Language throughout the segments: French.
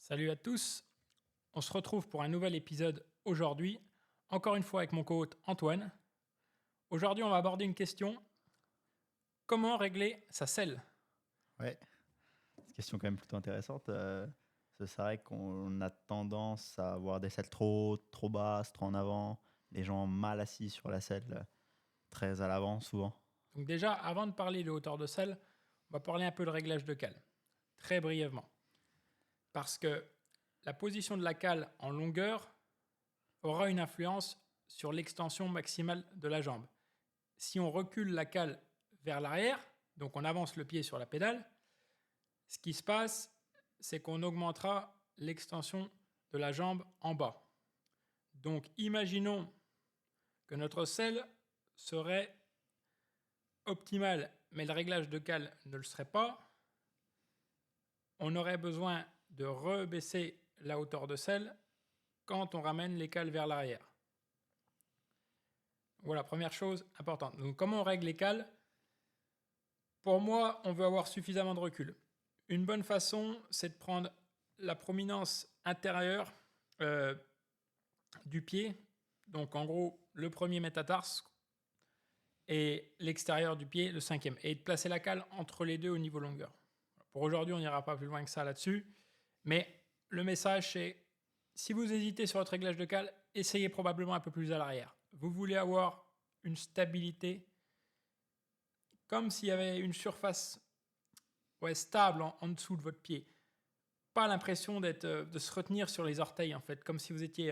Salut à tous, on se retrouve pour un nouvel épisode aujourd'hui, encore une fois avec mon co-hôte Antoine. Aujourd'hui on va aborder une question, comment régler sa selle? Ouais, c'est une question quand même plutôt intéressante. C'est vrai qu'on a tendance à avoir des selles trop hautes, trop basses, trop en avant, les gens mal assis sur la selle, très à l'avant souvent. Donc déjà, avant de parler de hauteur de selle, on va parler un peu de réglage de cale, très brièvement. Parce que la position de la cale en longueur aura une influence sur l'extension maximale de la jambe. Si on recule la cale vers l'arrière, donc on avance le pied sur la pédale, ce qui se passe, c'est qu'on augmentera l'extension de la jambe en bas. Donc imaginons que notre selle serait optimale, mais le réglage de cale ne le serait pas. On aurait besoin de rebaisser la hauteur de selle quand on ramène les cales vers l'arrière. Voilà, première chose importante. Donc comment on règle les cales? Pour moi, on veut avoir suffisamment de recul. Une bonne façon, c'est de prendre la prominence intérieure du pied, donc en gros le premier métatarse, et l'extérieur du pied, le cinquième, et de placer la cale entre les deux au niveau longueur. Pour aujourd'hui, on n'ira pas plus loin que ça là-dessus, mais le message c'est, si vous hésitez sur votre réglage de cale, essayez probablement un peu plus à l'arrière. Vous voulez avoir une stabilité, comme s'il y avait une surface stable en dessous de votre pied. Pas l'impression de se retenir sur les orteils, en fait, comme si vous étiez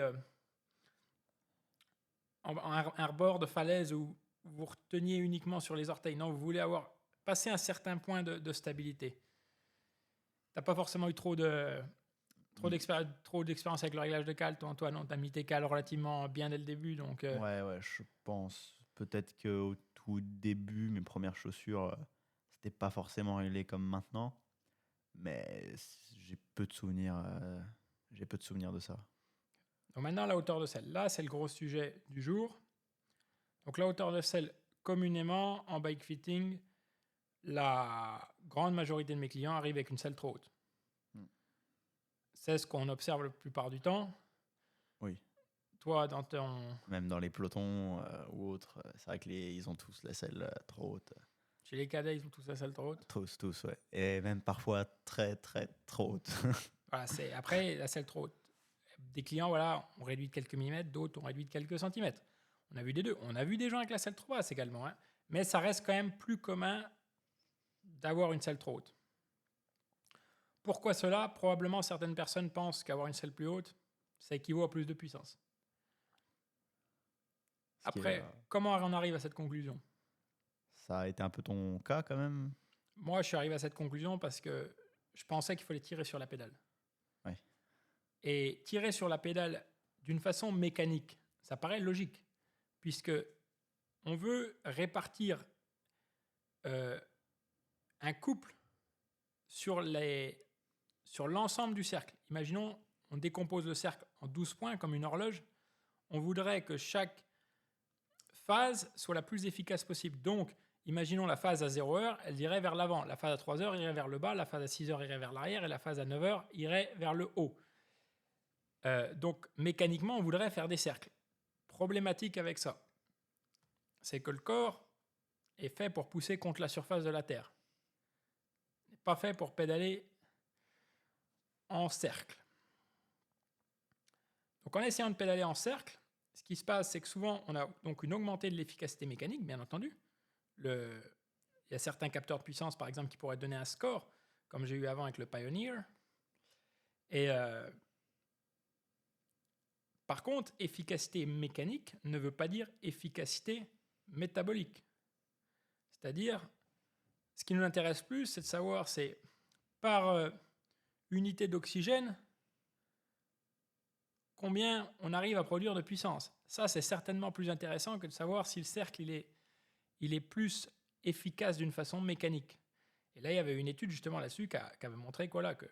en un rebord de falaise où vous reteniez uniquement sur les orteils. Non, vous voulez avoir passé un certain point de stabilité. T'as pas forcément eu trop Mm. d'expérience avec le réglage de cale, toi, Antoine. Tu as mis tes cales relativement bien dès le début, donc Ouais, je pense. Peut-être qu'au tout début, mes premières chaussures, c'était pas forcément réglé comme maintenant, mais j'ai peu de souvenirs de ça. donc maintenant la hauteur de selle. Là, c'est le gros sujet du jour. Donc la hauteur de selle, communément en bike fitting, la grande majorité de mes clients arrivent avec une selle trop haute. Mm. C'est ce qu'on observe la plupart du temps. Oui. Toi, dans ton... Même dans les pelotons ou autres, c'est vrai que ils ont tous la selle trop haute. Chez les cadets, ils ont tous la selle trop haute. Tous, ouais. Et même parfois très trop haute. Voilà, c'est après la selle trop haute. Des clients, voilà, on réduit de quelques millimètres, d'autres on réduit de quelques centimètres. On a vu des deux. On a vu des gens avec la selle trop basse également, hein. Mais ça reste quand même plus commun d'avoir une selle trop haute. Pourquoi cela? Probablement certaines personnes pensent qu'avoir une selle plus haute, ça équivaut à plus de puissance. Ce qui est, Après, comment on arrive à cette conclusion? ça a été un peu ton cas quand même. Moi, je suis arrivé à cette conclusion parce que je pensais qu'il fallait tirer sur la pédale. Ouais. Et tirer sur la pédale d'une façon mécanique, ça paraît logique, puisque on veut répartir un couple sur l'ensemble du cercle. Imaginons, on décompose le cercle en 12 points comme une horloge. On voudrait que chaque phase soit la plus efficace possible. Donc, imaginons la phase à 0 heure, elle irait vers l'avant. La phase à 3 heures irait vers le bas, la phase à 6 heures irait vers l'arrière et la phase à 9 heures irait vers le haut. Donc, mécaniquement, on voudrait faire des cercles. Problématique avec ça, c'est que le corps est fait pour pousser contre la surface de la Terre. Il n'est pas fait pour pédaler en cercle. Donc en essayant de pédaler en cercle, ce qui se passe, c'est que souvent, on a donc une augmentée de l'efficacité mécanique, bien entendu. Il y a certains capteurs de puissance, par exemple, qui pourraient donner un score, comme j'ai eu avant avec le Pioneer. Et par contre, efficacité mécanique ne veut pas dire efficacité métabolique. C'est-à-dire, ce qui nous intéresse plus, c'est de savoir, c'est par unité d'oxygène, combien on arrive à produire de puissance. Ça, c'est certainement plus intéressant que de savoir si le cercle il est plus efficace d'une façon mécanique. Et là, il y avait une étude justement là-dessus qui avait montré que, voilà, que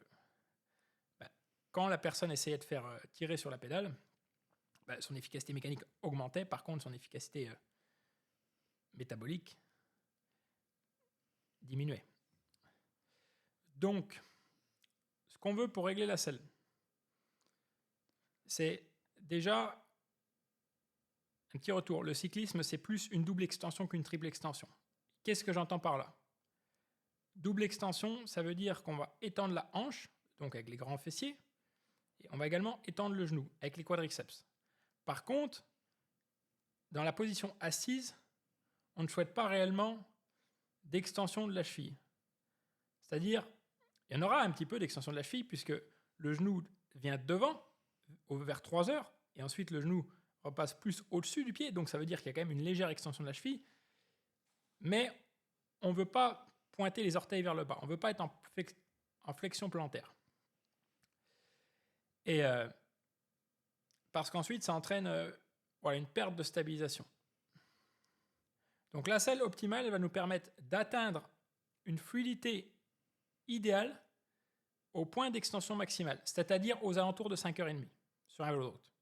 quand la personne essayait de faire tirer sur la pédale, son efficacité mécanique augmentait, par contre son efficacité métabolique diminuait. Donc, ce qu'on veut pour régler la selle, c'est déjà un petit retour. Le cyclisme, c'est plus une double extension qu'une triple extension. Qu'est-ce que j'entends par là? Double extension, ça veut dire qu'on va étendre la hanche, donc avec les grands fessiers, et on va également étendre le genou avec les quadriceps. Par contre, dans la position assise, on ne souhaite pas réellement d'extension de la cheville. C'est-à-dire, il y en aura un petit peu d'extension de la cheville puisque le genou vient devant, vers 3 heures, et ensuite le genou repasse plus au-dessus du pied, donc ça veut dire qu'il y a quand même une légère extension de la cheville, mais on ne veut pas pointer les orteils vers le bas, on ne veut pas être en flexion plantaire. Et parce qu'ensuite, ça entraîne une perte de stabilisation. Donc la selle optimale elle va nous permettre d'atteindre une fluidité idéale au point d'extension maximale, c'est-à-dire aux alentours de 5h30 sur un vélo de route.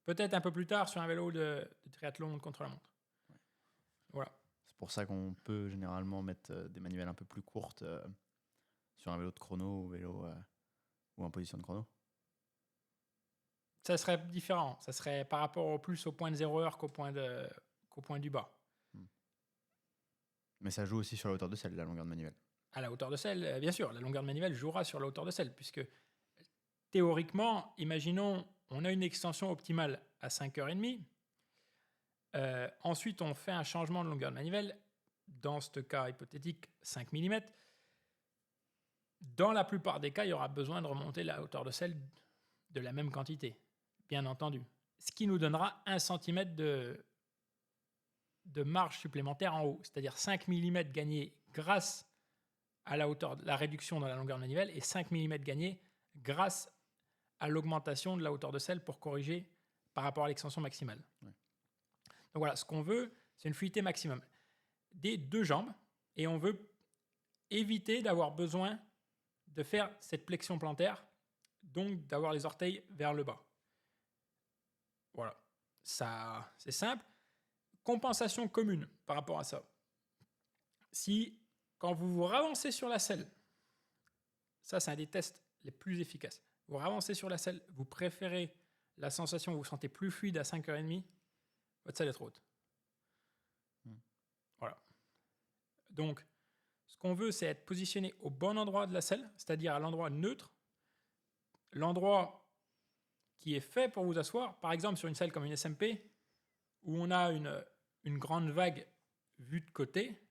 Peut-être un peu plus tard sur un vélo de triathlon contre la montre. Ouais. Voilà. C'est pour ça qu'on peut généralement mettre des manuels un peu plus courtes sur un vélo de chrono ou en position de chrono. Ça serait différent. Ça serait par rapport plus au point de 0 heure qu'au point du bas. Mais ça joue aussi sur la hauteur de selle, la longueur de manivelle. À la hauteur de selle, bien sûr, la longueur de manivelle jouera sur la hauteur de selle, puisque théoriquement, imaginons, on a une extension optimale à 5h30. Ensuite, on fait un changement de longueur de manivelle, dans ce cas hypothétique, 5 mm. Dans la plupart des cas, il y aura besoin de remonter la hauteur de selle de la même quantité, bien entendu. Ce qui nous donnera 1 cm de marge supplémentaire en haut, c'est-à-dire 5 mm gagnés grâce à la réduction dans la longueur de manivelle et 5 mm gagnés grâce à l'augmentation de la hauteur de selle pour corriger par rapport à l'extension maximale. Ouais. Donc voilà, ce qu'on veut, c'est une fluidité maximum des 2 jambes et on veut éviter d'avoir besoin de faire cette flexion plantaire, donc d'avoir les orteils vers le bas. Voilà, ça c'est simple. Compensation commune par rapport à ça. Si, quand vous vous ravancez sur la selle, ça c'est un des tests les plus efficaces, vous ravancez sur la selle, vous préférez la sensation où vous vous sentez plus fluide à 5h30, votre selle est trop haute. Voilà. Donc, ce qu'on veut, c'est être positionné au bon endroit de la selle, c'est-à-dire à l'endroit neutre, l'endroit qui est fait pour vous asseoir, par exemple sur une selle comme une SMP, où on a une grande vague vue de côté,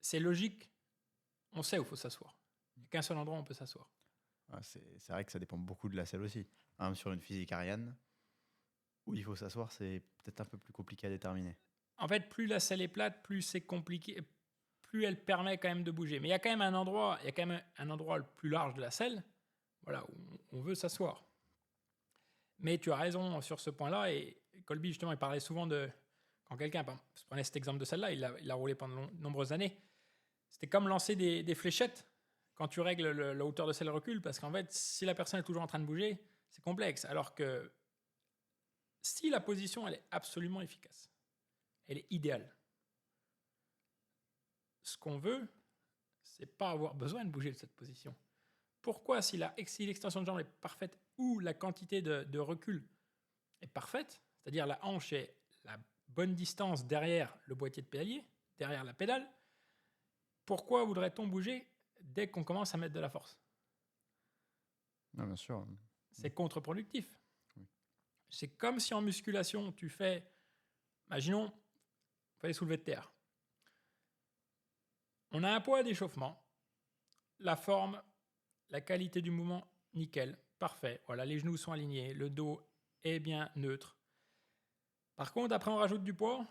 c'est logique, on sait où il faut s'asseoir. Il n'y a qu'un seul endroit où on peut s'asseoir. Ah, c'est vrai que ça dépend beaucoup de la selle aussi. Sur une physique Ariane, où il faut s'asseoir, c'est peut-être un peu plus compliqué à déterminer. En fait, plus la selle est plate, plus c'est compliqué, plus elle permet quand même de bouger. Mais il y a quand même un endroit le plus large de la selle, voilà, où on veut s'asseoir. Mais tu as raison sur ce point-là, et Colby, justement, il parlait souvent de... Quand quelqu'un prenait cet exemple de celle-là, il l'a roulé pendant de nombreuses années, c'était comme lancer des fléchettes quand tu règles la hauteur de selle recul, parce qu'en fait, si la personne est toujours en train de bouger, c'est complexe. Alors que si la position, elle est absolument efficace, elle est idéale, ce qu'on veut, c'est pas avoir besoin de bouger de cette position. Pourquoi, si l'extension de jambe est parfaite ou la quantité de recul est parfaite, c'est-à-dire la hanche est la bonne distance derrière le boîtier de pédalier, derrière la pédale, pourquoi voudrait-on bouger dès qu'on commence à mettre de la force? Non, bien sûr. C'est contre-productif. Oui. C'est comme si en musculation, tu fais... Imaginons, il fallait soulever de terre. On a un poids d'échauffement, la forme, la qualité du mouvement, nickel, parfait. Voilà, les genoux sont alignés, le dos est bien neutre. Par contre, après, on rajoute du poids,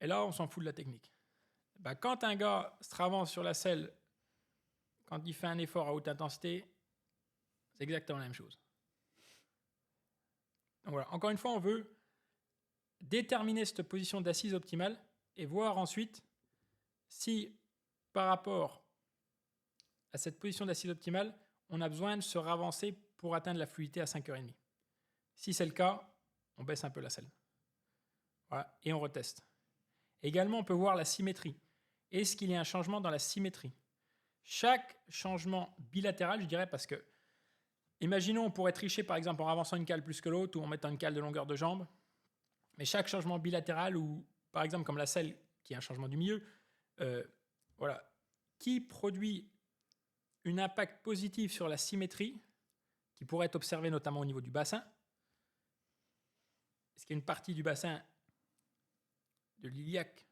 et là, on s'en fout de la technique. Quand un gars se avance sur la selle, quand il fait un effort à haute intensité, c'est exactement la même chose. Donc voilà, encore une fois, on veut déterminer cette position d'assise optimale et voir ensuite si, par rapport à cette position d'assise optimale, on a besoin de se ravancer pour atteindre la fluidité à 5h30. Si c'est le cas, on baisse un peu la selle. Voilà, et on reteste. Également, on peut voir la symétrie. Est-ce qu'il y a un changement dans la symétrie? Chaque changement bilatéral, je dirais, parce que Imaginons, on pourrait tricher par exemple en avançant une cale plus que l'autre ou en mettant une cale de longueur de jambe. Mais chaque changement bilatéral ou par exemple comme la selle qui est un changement du milieu, voilà, qui produit un impact positif sur la symétrie qui pourrait être observé notamment au niveau du bassin. Est-ce qu'il y a une partie du bassin de l'iliaque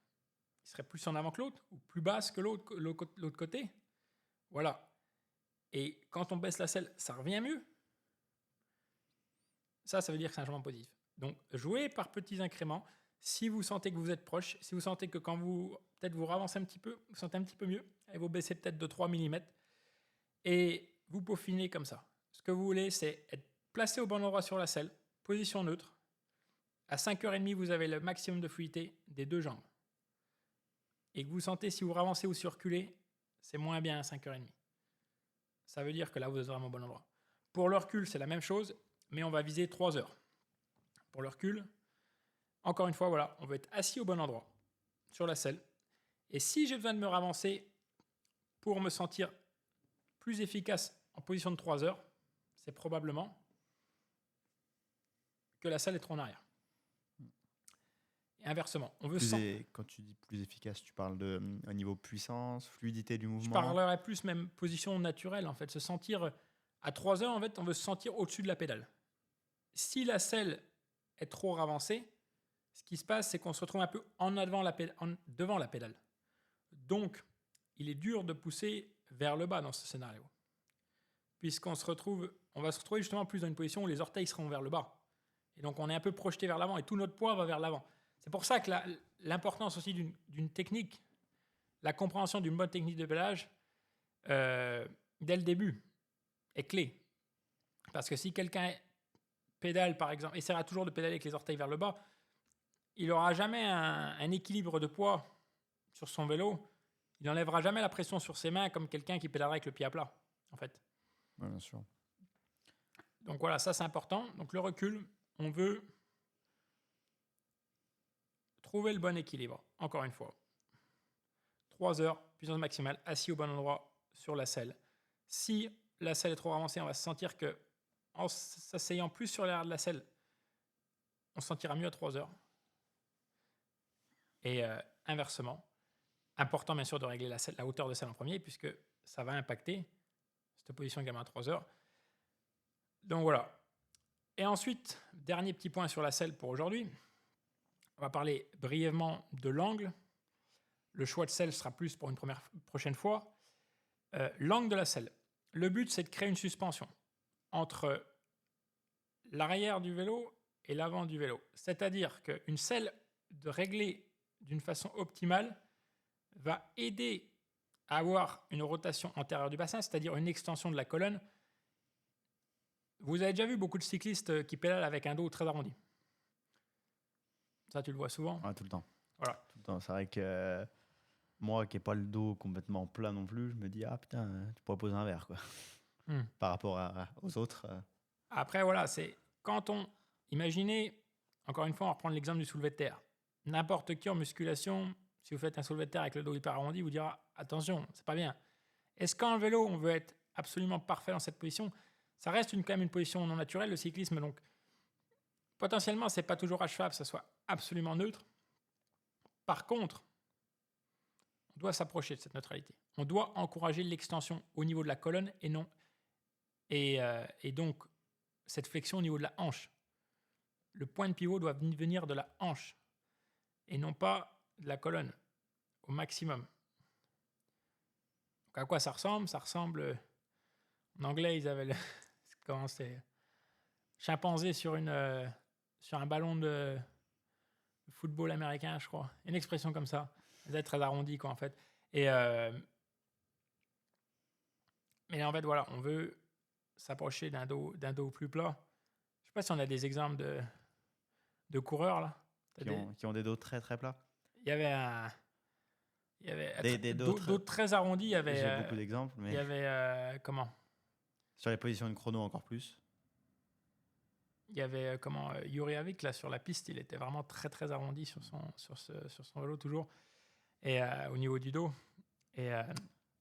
qui serait plus en avant que l'autre ou plus basse que l'autre côté? Voilà. Et quand on baisse la selle, ça revient mieux. Ça veut dire que c'est un changement positif. Donc, jouez par petits incréments. Si vous sentez que vous êtes proche, si vous sentez que quand vous ravancez un petit peu, vous sentez un petit peu mieux, et vous baissez peut-être de 3 mm, et vous peaufinez comme ça. Ce que vous voulez, c'est être placé au bon endroit sur la selle, position neutre. À 5h30, vous avez le maximum de fluidité des deux jambes. Et que vous sentez, si vous avancez ou si vous reculez, c'est moins bien à 5h30. Ça veut dire que là, vous êtes vraiment au bon endroit. Pour le recul, c'est la même chose, mais on va viser 3 heures. Pour le recul, encore une fois, voilà, on veut être assis au bon endroit, sur la selle. Et si j'ai besoin de me ravancer pour me sentir plus efficace en position de 3 heures, c'est probablement que la selle est trop en arrière. Et inversement, on veut quand tu dis plus efficace, tu parles de au niveau puissance, fluidité du mouvement. Je parlerais plus même position naturelle, en fait, se sentir à 3 heures, en fait, on veut se sentir au-dessus de la pédale. Si la selle est trop avancée, ce qui se passe, c'est qu'on se retrouve un peu devant la pédale. Donc, il est dur de pousser vers le bas dans ce scénario, puisqu'on va se retrouver justement plus dans une position où les orteils seront vers le bas. Et donc, on est un peu projeté vers l'avant et tout notre poids va vers l'avant. C'est pour ça que l'importance aussi d'une technique, la compréhension d'une bonne technique de pédalage, dès le début, est clé. Parce que si quelqu'un pédale, par exemple, essaiera toujours de pédaler avec les orteils vers le bas, il n'aura jamais un équilibre de poids sur son vélo. Il n'enlèvera jamais la pression sur ses mains comme quelqu'un qui pédalera avec le pied à plat, en fait. Ouais, bien sûr. Donc voilà, ça c'est important. Donc le recul, on veut trouver le bon équilibre. Encore une fois, 3 heures, puissance maximale, assis au bon endroit sur la selle. Si la selle est trop avancée, on va se sentir que en s'asseyant plus sur l'arrière de la selle, on se sentira mieux à 3 heures. Et inversement, important bien sûr de régler la hauteur de selle en premier, puisque ça va impacter cette position également à 3 heures. Donc voilà. Et ensuite, dernier petit point sur la selle pour aujourd'hui. On va parler brièvement de l'angle. Le choix de selle sera plus pour une prochaine fois. L'angle de la selle. Le but, c'est de créer une suspension entre l'arrière du vélo et l'avant du vélo. C'est-à-dire qu'une selle réglée d'une façon optimale va aider à avoir une rotation antérieure du bassin, c'est-à-dire une extension de la colonne. Vous avez déjà vu beaucoup de cyclistes qui pédalent avec un dos très arrondi. Ça, tu le vois souvent. Ouais, tout le temps. Voilà. Tout le temps. C'est vrai que moi, qui n'ai pas le dos complètement plat non plus, je me dis, ah putain, tu pourrais poser un verre, quoi. Par rapport aux autres. Après, voilà, c'est quand on... Imaginez, encore une fois, on va reprendre l'exemple du soulevé de terre. N'importe qui en musculation, si vous faites un soulevé de terre avec le dos hyper arrondi, vous dira, attention, c'est pas bien. Est-ce qu'en vélo, on veut être absolument parfait dans cette position? Ça reste quand même une position non naturelle, le cyclisme, donc potentiellement, c'est pas toujours achevable que ça soit absolument neutre. Par contre, on doit s'approcher de cette neutralité. On doit encourager l'extension au niveau de la colonne et non... Et donc, cette flexion au niveau de la hanche. Le point de pivot doit venir de la hanche et non pas de la colonne au maximum. Donc à quoi ça ressemble? Ça ressemble... En anglais, ils avaient comment c'est? Chimpanzé sur un ballon de football américain, je crois. Une expression comme ça. Ils étaient très arrondis, quoi, en fait. Mais en fait, voilà, on veut s'approcher d'un dos plus plat. Je ne sais pas si on a des exemples de coureurs, là. Qui ont des dos très très plats. Il y avait des dos très arrondis. J'ai beaucoup d'exemples. Mais il y avait comment? Sur les positions de chrono, encore plus. Il y avait Juri Havik, là, sur la piste, il était vraiment très très arrondi sur son vélo, toujours. Et au niveau du dos.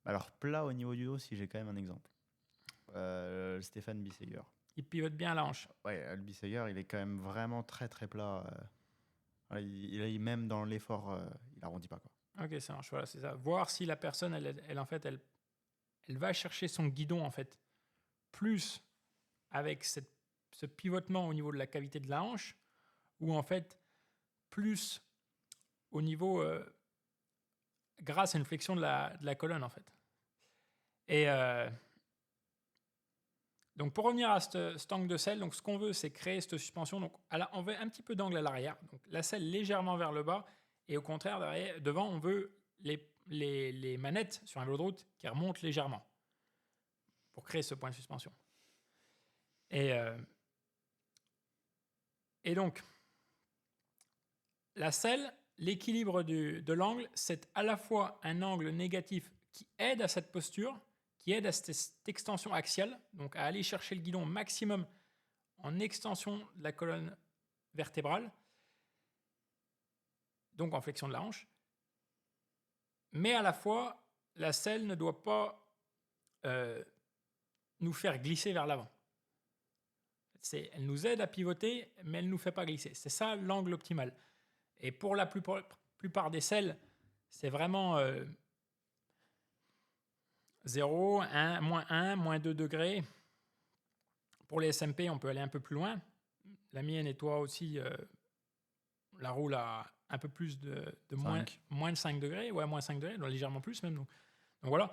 Alors, plat au niveau du dos, si j'ai quand même un exemple. Stéphane Bisseyer. Il pivote bien la hanche. Ouais, le Bisseyer, il est quand même vraiment très très plat. Voilà, même dans l'effort, il arrondit pas, quoi. Ok, ça marche. Voilà, c'est ça. Voir si la personne, en fait, elle va chercher son guidon, en fait, plus avec ce pivotement au niveau de la cavité de la hanche, ou en fait, plus au niveau, grâce à une flexion de la colonne, en fait. Et donc, pour revenir à cet angle de selle, donc ce qu'on veut, c'est créer cette suspension. Donc, on veut un petit peu d'angle à l'arrière. Donc, la selle légèrement vers le bas. Et au contraire, devant, on veut les manettes sur un vélo de route qui remontent légèrement pour créer ce point de suspension. Et donc, la selle, l'équilibre de l'angle, c'est à la fois un angle négatif qui aide à cette posture, qui aide à cette extension axiale, donc à aller chercher le guidon maximum en extension de la colonne vertébrale, donc en flexion de la hanche. Mais à la fois, la selle ne doit pas nous faire glisser vers l'avant. Elle nous aide à pivoter, mais elle ne nous fait pas glisser. C'est ça l'angle optimal. Et pour la plupart des selles, c'est vraiment 0, 1, moins 2 degrés. Pour les SMP, on peut aller un peu plus loin. La mienne et toi aussi, la roule à un peu plus de moins de 5 degrés. Ouais, moins 5 degrés, donc légèrement plus même. Donc voilà.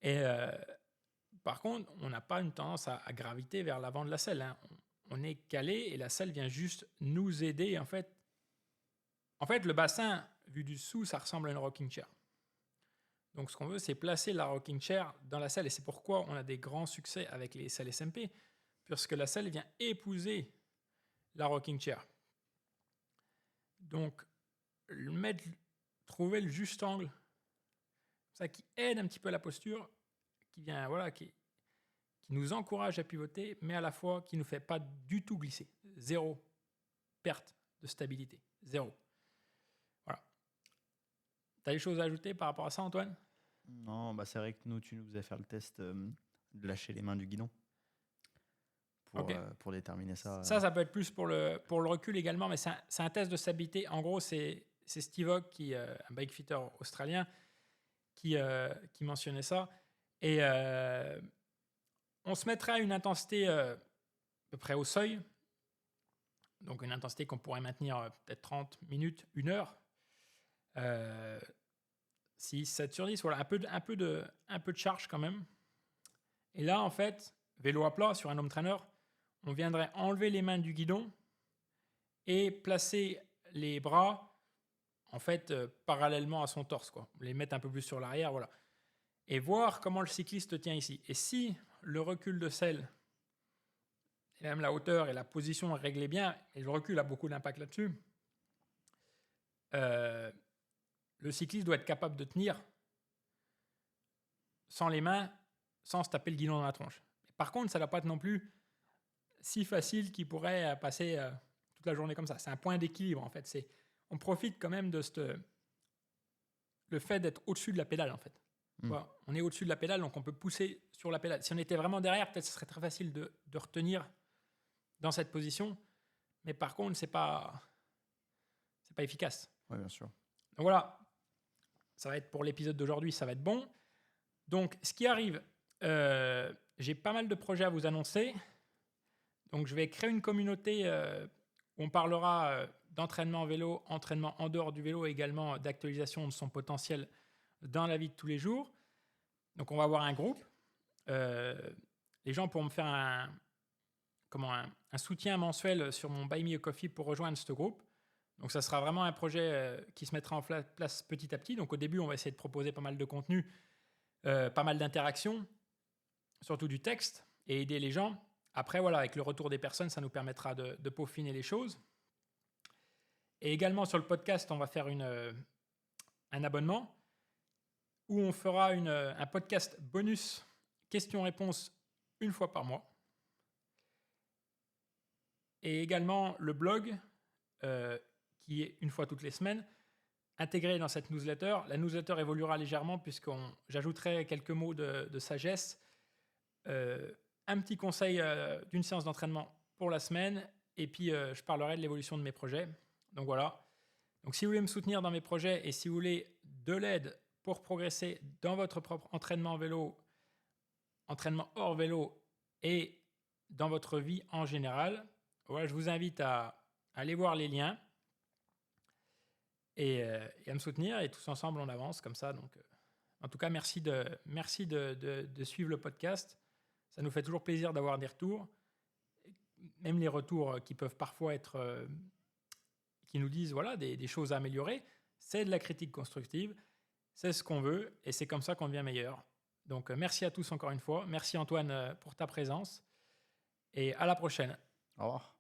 Et par contre, on n'a pas une tendance à graviter vers l'avant de la selle. Hein. On est calé et la selle vient juste nous aider. En fait, le bassin, vu du dessous, ça ressemble à une rocking chair. Donc, ce qu'on veut, c'est placer la rocking chair dans la selle. Et c'est pourquoi on a des grands succès avec les selles SMP, puisque la selle vient épouser la rocking chair. Donc, trouver le juste angle, ça qui aide un petit peu la posture, qui vient, voilà, qui nous encourage à pivoter, mais à la fois qui ne nous fait pas du tout glisser. Zéro perte de stabilité. Zéro. Voilà. Tu as des choses à ajouter par rapport à ça, Antoine ? Non, bah c'est vrai que tu nous faisais faire le test de lâcher les mains du guidon pour déterminer ça. Ça peut être plus pour le recul également, mais c'est un test de stabilité. En gros, c'est Steve Hogg, un bike fitter australien, qui mentionnait ça. Et on se mettrait à une intensité à peu près au seuil, donc une intensité qu'on pourrait maintenir peut-être 30 minutes, 1 heure. 6, 7 sur 10, voilà, un peu de charge quand même. Et là, en fait, vélo à plat sur un home trainer, on viendrait enlever les mains du guidon et placer les bras, en fait, parallèlement à son torse, quoi. Les mettre un peu plus sur l'arrière, voilà. Et voir comment le cycliste tient ici. Et si le recul de selle, et même la hauteur et la position est réglée bien, et le recul a beaucoup d'impact là-dessus, le cycliste doit être capable de tenir sans les mains, sans se taper le guidon dans la tronche. Par contre, ça ne doit pas être non plus si facile qu'il pourrait passer toute la journée comme ça. C'est un point d'équilibre, en fait. On profite quand même de le fait d'être au-dessus de la pédale, en fait. Voilà, on est au-dessus de la pédale, donc on peut pousser sur la pédale. Si on était vraiment derrière, peut-être ce serait très facile de retenir dans cette position. Mais par contre, c'est pas efficace. Oui, bien sûr. Donc voilà, ça va être pour l'épisode d'aujourd'hui, ça va être bon. Donc, ce qui arrive, j'ai pas mal de projets à vous annoncer. Donc, je vais créer une communauté où on parlera d'entraînement en vélo, entraînement en dehors du vélo et également d'actualisation de son potentiel dans la vie de tous les jours. Donc, on va avoir un groupe. Les gens pourront me faire un soutien mensuel sur mon Buy Me a Coffee pour rejoindre ce groupe. Donc, ça sera vraiment un projet qui se mettra en place petit à petit. Donc, au début, on va essayer de proposer pas mal de contenu, pas mal d'interactions, surtout du texte, et aider les gens. Après, voilà, avec le retour des personnes, ça nous permettra de peaufiner les choses. Et également, sur le podcast, on va faire un abonnement où on fera un podcast bonus questions-réponses 1 fois par mois. Et également le blog, qui est 1 fois toutes les semaines, intégré dans cette newsletter. La newsletter évoluera légèrement puisque j'ajouterai quelques mots de sagesse, un petit conseil d'une séance d'entraînement pour la semaine. Et puis, je parlerai de l'évolution de mes projets. Donc voilà. Donc si vous voulez me soutenir dans mes projets et si vous voulez de l'aide pour progresser dans votre propre entraînement vélo, entraînement hors vélo et dans votre vie en général, voilà, je vous invite à aller voir les liens et à me soutenir. Et tous ensemble, on avance comme ça. Donc, en tout cas, merci de suivre le podcast. Ça nous fait toujours plaisir d'avoir des retours. Même les retours qui peuvent parfois être... qui nous disent voilà, des choses à améliorer. C'est de la critique constructive. C'est ce qu'on veut et c'est comme ça qu'on devient meilleur. Donc, merci à tous encore une fois. Merci Antoine pour ta présence et à la prochaine. Au revoir.